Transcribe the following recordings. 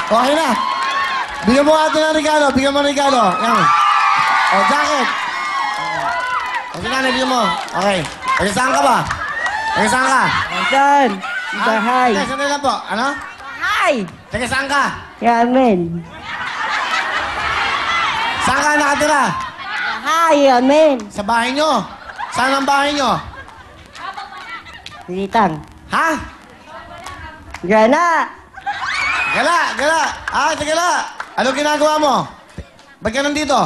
Okay na. Bigyan mo nga ito ng regalo. Bigyan mo ng regalo. Yan. O, jacket. O, sinanay, bigyan mo. Okay. Tagasaan ka ba? Tagasaan ka? Saan? Bahay. Okay, sandali lang po. Ano? Bahay. Tagasaan ka? Yamen. Saan ka nakatira? Bahay, yamen. Sa bahay nyo. Saan ang bahay nyo? Litang. Ha? Gana. Gala, gala. Ah, sa gala. Ano ginagawa mo? Ba't ka nandito?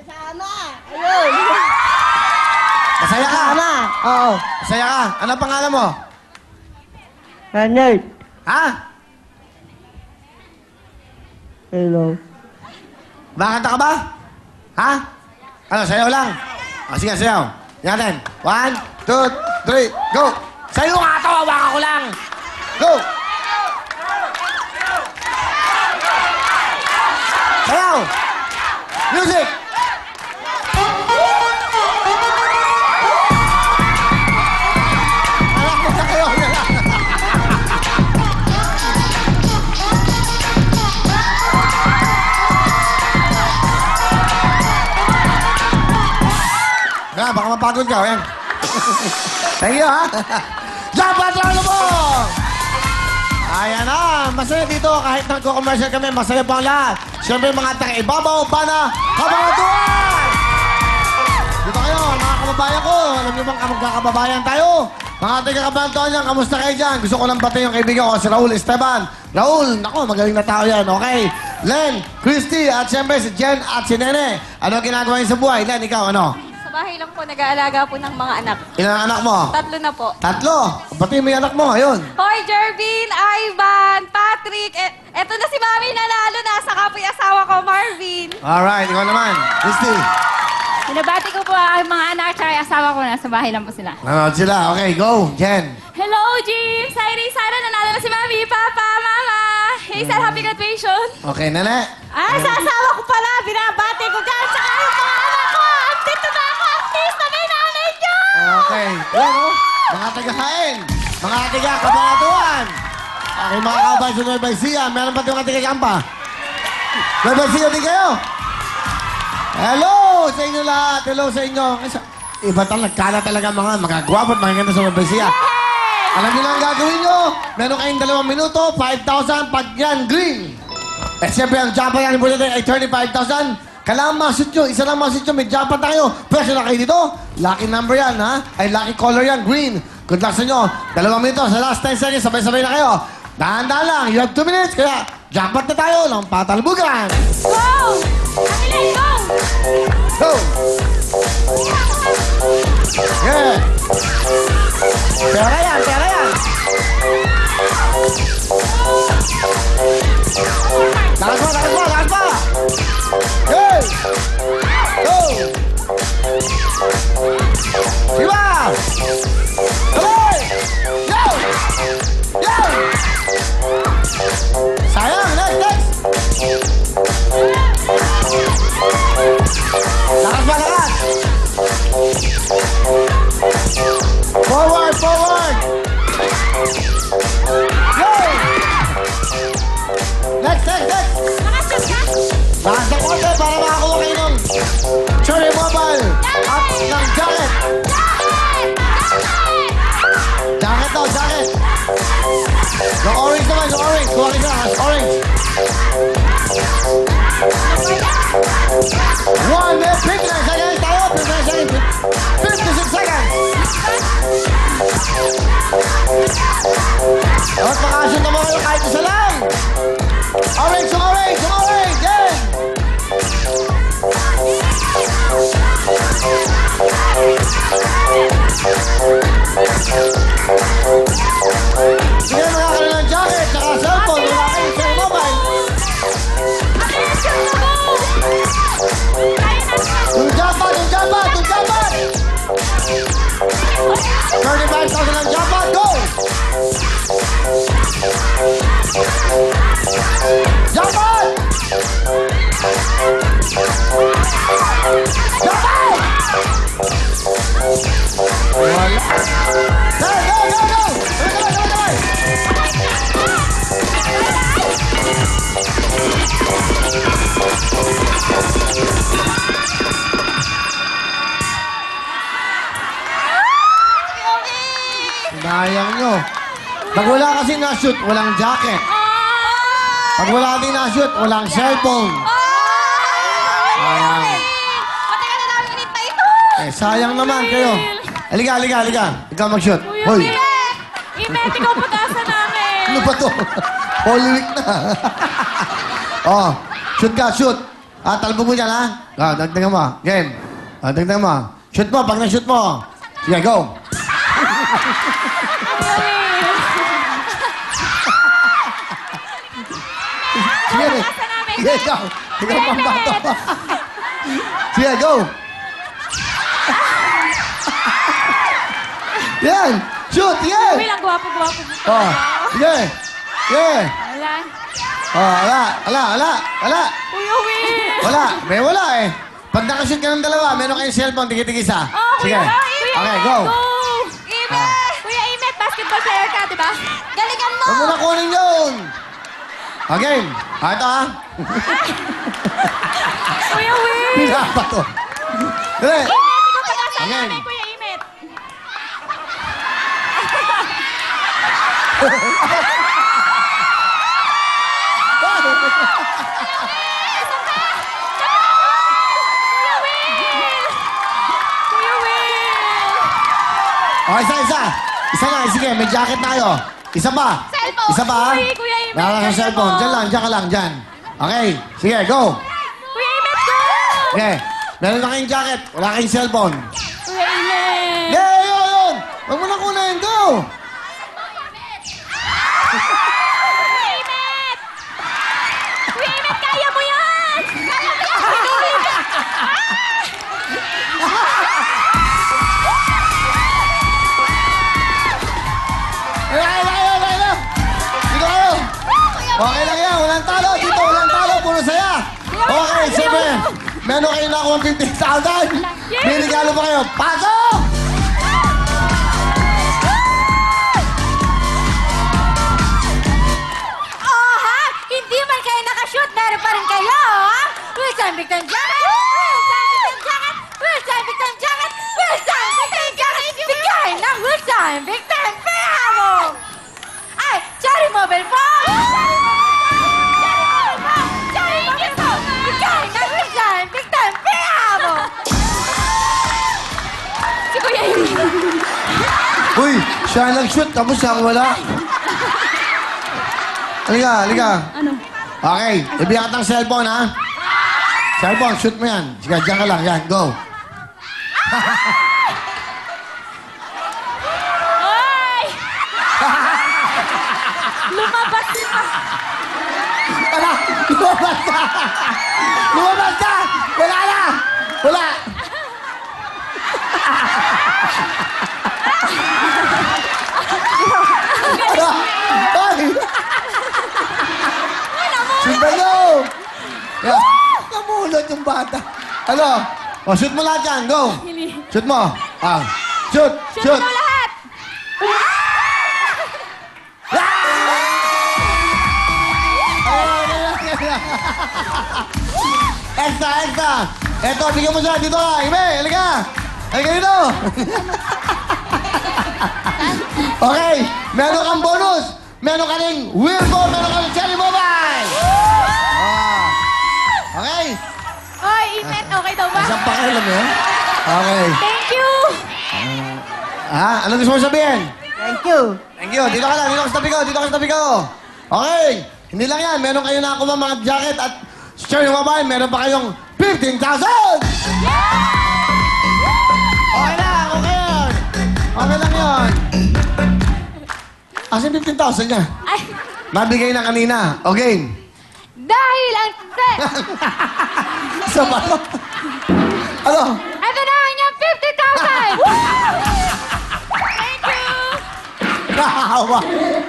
Sama. Ayun. Masaya ka? Sama. Oo. Masaya ka? Ano ang pangalan mo? Ronald. Ha? Hello. Makakanta ka ba? Ha? Ano, sayaw lang? O, sige, sayaw. Tingnan natin. 1, 2, 3, go! Sayo nga ito, hawakan ko lang! Go! Sayaw! Music! Alam mo na kayo na lang. Nga, baka mapagod ka, yan. Thank you, ha? Japan Lalo mo! Ayan na, masaya dito. Kahit nagko-commercial kami, masaya po ang lahat. Siyempre, mga taga-ibabaw, bana, kabanatuan! Dito kayo, mga kababayan ko. Alam niyo bang magkakababayan tayo? Mga taga-kabanatuan yan, kamusta kayo dyan? Gusto ko lang pati yung kaibigan ko, si Raul Esteban. Raul, naku, magaling na tao yan, okay? Len, Christy, at siyempre si Jen at si Nene. Ano ginagawa niyo sa buhay? Len, ikaw, ano? Sa bahay lang po, nag-aalaga po ng mga anak. Ilan anak mo? 3 na po. 3? Pati may anak mo, ayun. Hoy, Jervin, Ivan, Patrick. Eto na si Mami nanalo na. Saka po yung asawa ko, Marvin. Alright, ikaw naman. Christy. Binabati ko po ang mga anak at yung asawa ko. Nasa bahay lang po sila. Nanood sila. Okay, go. Jen. Hello, James! Hi, Sana. Nanalo na si Mami, Papa, Mama. Hazel, happy graduation. Okay, Nene. Sa asawa ko pala. Binabati ko dyan. Saka yung mga anak ko. Dito na ako. Artista, may nanay nyo. Okay. Yan, oh. Mga taga-hain. Mga taga-kabanatuan. Okay, mga kababayan sa Nueva Ecija. Meron pa yung taga-Champa. Nueva Ecija din kayo. Hello sa inyo lahat. Hello sa inyo. Iba nagkala talaga mga gwapo at mga ganda sa Nueva Ecija. Alam niyo na ang gagawin nyo. Meron kayong 2 minuto, 5,000 pag yan green. Eh siyempre ang Japa yan ay 35,000. Kailangan mashoot nyo. Isa lang mashoot nyo. May Japa tayo. Pwede na kayo dito. Lucky number yan, ha? Ay, lucky color yan. Green. Good luck sa inyo. 2 minuto. Sa last 10 seconds, sabay-sabay na kayo. Dahan-dahan lang. You have 2 minutes. Kaya, Japat na tayo ng patalbugan. Go! Ate, go! Go! Yeah! Pera yan, pera yan! Lakas pa, lakas pa, lakas pa! Hey! Go! Diba? Tuloy! Go! Go! Sayang, next! Lakas pa, lakas! Forward, forward! Go! Next! Lakas ng konti para makakuha kayo ng Cherry Mobile at ng jacket! Jacket daw, jacket! Yung orange naman, yung orange! Kuha kayo na, orange! 1 minute, 59 seconds tayo! 59 seconds! 56 seconds! Dapat makasyon naman kayo kahit isa lang! Orange, yung orange! Yung orange! Yan! Sige, makakaroon ng jacket, saka cellphone, wala kayong Cherry Mobile. Yung japat, yung japat, yung japat! 35,000 ang japat, go! Japat! Japat! Wala. Go, go, go, go! Go, go, go, go! Sayang nyo. Pag wala kasi na-shoot, walang jacket. Pag wala din na-shoot, walang cellphone. Sayang. Matagal na namin inintay ito. Eh, sayang naman kayo. Halika, halika, halika. Ikaw mag-shoot. Kuya Hoy, Will! Imet, ikaw pag-asa namin. ano ba to? Holy week na. Oh, shoot ka, shoot. Talbo mo dyan, ha? Dagdagan mo. Game. Dagdagan mo. Shoot mo, pag na-shoot mo. Sige, go. Sige, sige, ikaw. Ikaw pang bato. Sige, go. Yan. Shoot, sige. Will, ang gwapo-gwapo mo. Oh, sige. Sige. Wala. Oh, wala. Kuya Will! Wala. May wala eh. Pag nakashoot ka ng dalawa, meron kayong cellphone, tigit-tigisa. Oh, Sige. Kuya Okay, go. Imet! Kuya Imet, basketball player ka, di ba? Galingan mo! Huwag mo na kunin yun. Okay. Ito ha. Kuya Will! Pila pa to. Dali. Imet, ikaw pag-asa Again. namin, Kuya Imet. Kuya Will! Kuya Will! Okay, isa. Isa na, sige. May jacket na kayo. Isa pa. Cellphone. Isa pa ha. Sorry, Kuya Imet. Meron kang cellphone. Diyan ka lang, dyan. Okay. Sige, go. Kuya Imet, go! Okay. Meron na kayong jacket. Wala kayong cellphone. Kuya Imet! Yeah, yun. Huwag mo na kunin. Go. Kuya Imet! Kuya Imet, kaya mo yan! Kaya mo yan! Kuya Imet! Wala. Dito kayo. Okay lang yan. Walang talo. Dito, walang talo. Puro saya. Okay, siyempre. Meron kayo na akong 50,000. May regalo pa kayo. Pasok! Oh, ha? Hindi man kayo nakashoot, meron pa rin kayo, ha? Wilson Victim Jacket! Wilson Victim Jacket! Wilson Victim Jacket! Wilson Victim Jacket! Bigay ng Wilson Victim Pamo! Ay, Cherry Mobile Phone! Cherry Mobile Phone! Bigay ng Wilson Victim Pamo! Si Kuya Amy. Uy, siya nag-shoot. Tapos siya wala. Halika. Ano? Okay, ibigyan ka ng cellphone, ha? Cellphone, shoot mo yan. Sige, dyan ka lang. Yan, go. Hoy! Lumabas na! Wala! Lumabas ka! Lumabas ka! Wala na! Wala! Ano? Ay! Sundan nyo! Yeah. Namulot yung bata. Ano? O, shoot mo lahat yan. Go! Shoot mo. Shoot! Shoot mo lahat! Extra! Eto, bigyan mo siya. Dito ka. Ibe, halika. Halika dito. Okay, meron kang bonus. Meron ka ring Wilco, meron ka ring Cherry Mobile. Okay. Hoy, Imet, okay daw ba? Isang pakialam eh. Okay. Thank you! Ano gusto mo sabihin? Thank you. Thank you. Dito ka lang. Dito ka sa tabi ko. Dito ka sa tabi ko. Okay. Hindi lang yan. Meron kayo nakakuha mga jacket at Cherry Mobile. Meron pa kayong 15,000! Okay lang. Okay yun. Okay lang yun. Asan 15,000 niya? Ay, Mabigay na kanina. Okay. dahil ang... Isa ba? Ano? Ito na ang inyong 50,000! Thank you! Kahawa.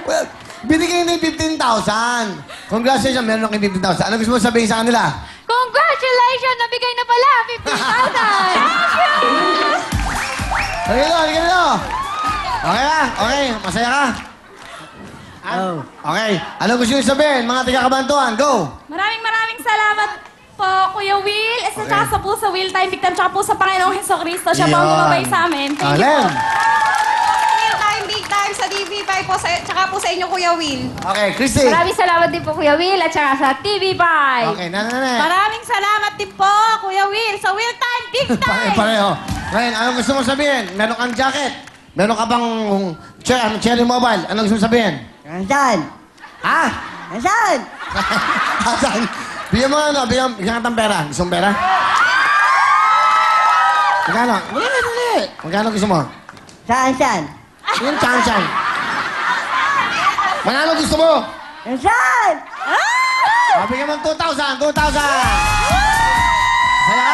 Well, binigay na yung 15,000. Congratulations, meron na kayo 15,000. Ano gusto mo sabihin sa kanila? Congratulations! Nabigay na pala 50,000! Thank you! Halika dito. Okay na? Okay, masaya ka? Oh. Okay. Ano gusto nyo sabihin, mga taga-Kabantuan? Go! Maraming salamat po, Kuya Will. At Okay. saka sa po sa Will Time Victim, tsaka po sa Panginoong Heso Kristo. Siya po ang Yan. gumabay sa amin. Thank you Alin? po. Will Time, Big Time. time sa TV5 po, tsaka po sa inyo, Kuya Will. Okay, Christy. Maraming salamat din po, Kuya Will, at saka sa TV5. Okay, nanay. Maraming salamat din po, Kuya Will, sa Will Time, Big Time! Pareho. Ngayon, anong gusto mo sabihin? Meron kang jacket? Meron ka bang cherry mobile? Anong gusto mo sabihin? Nasaan? Ha? Nasaan? Asan? Bigyan mo ano? Bigyan ka ng pera. Gusto mong pera? Magkano? Dali. Magkano gusto mo? Saan? Yung chan-chan. Magkano gusto mo? Nasaan? Bigyan mo ng 2,000. 2,000. Saya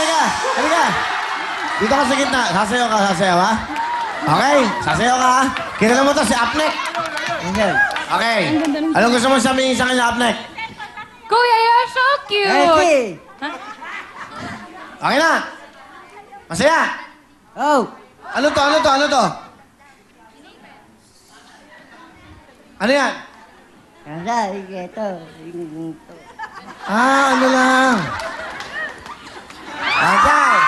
ka? Halika. Dito ka sa gitna. Sasayaw ka, ha? Okay, sasayaw ka, ha? Kilala mo to, si Apnek. Nasaan? Okay. Anong gusto mo sabihin sa kanya, Apnek? Kuya, you're so cute! Eki! Okay na. Masaya. Oh! Ano to? Ano yan? Nasaan? Ito. Ano lang? Ajay!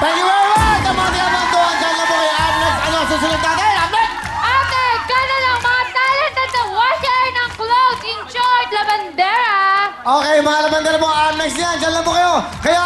Thank you very much! Ang mga tinabang dyan na po kay Apnek. Ano, susunod natin? Apnek! Ate, gana lang mga talented na washer ng clothes in short, labandera. Okay, mga labandera po, Apnek yan. Dyan lang po kayo. Kaya